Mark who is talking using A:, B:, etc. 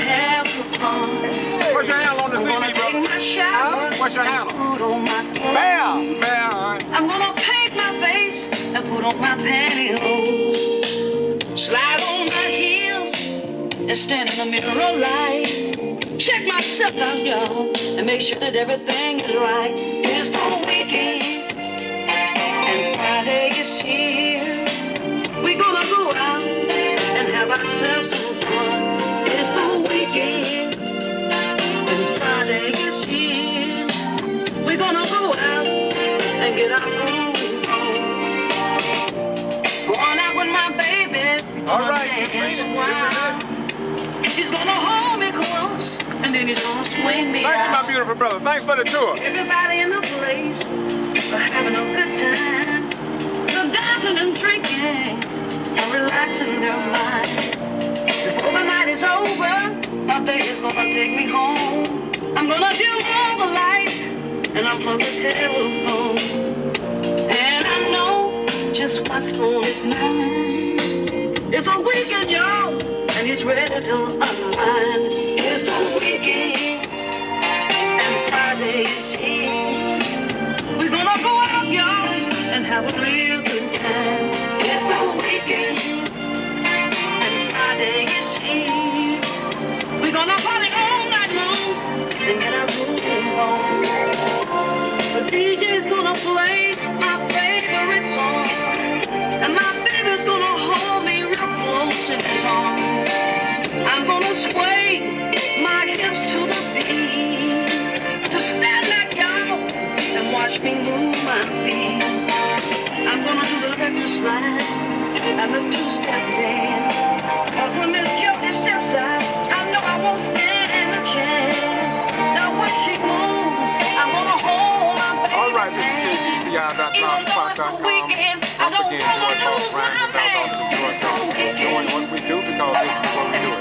A: have some fun.
B: What's your handle on the CD, brother? What's your handle? G.B.R.
A: I'm gonna paint my face and put on my pantyhose. Slide on my heels and stand in the mirror light. Check myself out, y'all, and make sure that everything is right. It's the weekend and Friday is here. We're gonna go out and have ourselves some fun. It's the weekend and Friday is here. We're gonna go out and get our groove on. Going out with my baby.
B: All right,
A: She's gonna hold me close, and then he's gonna swing me
B: Thank you, my
A: out.
B: beautiful brother. Thanks for the tour.
A: Everybody in the place are having a good time. They're dancing and drinking and relaxing their mind. Before the night is over, my baby's gonna take me home. I'm gonna dim all the lights and unplug the telephone. And I know just what's on his mind. It's a weekend, y'all, and he's ready to unwind. It's the weekend, and Friday is here. We're gonna go out, y'all, and have a real good time. It's the weekend, and Friday is here. We're gonna party all night long and get our groove on. The DJ's gonna play my favorite song, and my baby's gonna hold me real close in his arms. I'm gonna sway my hips to the beat. Just stand back, y'all, and watch me move my feet. I'm gonna do the electric slide and the two-step dance. Cause when Miss Jody steps out, I know I won't stand a chance. Now when she moves, I'm gonna hold my baby's
B: All right, this is
A: hand.
B: KBCI.com, Spot.com. Once again, join Boss Ryan and Valdosta, join what we do because this is what we do.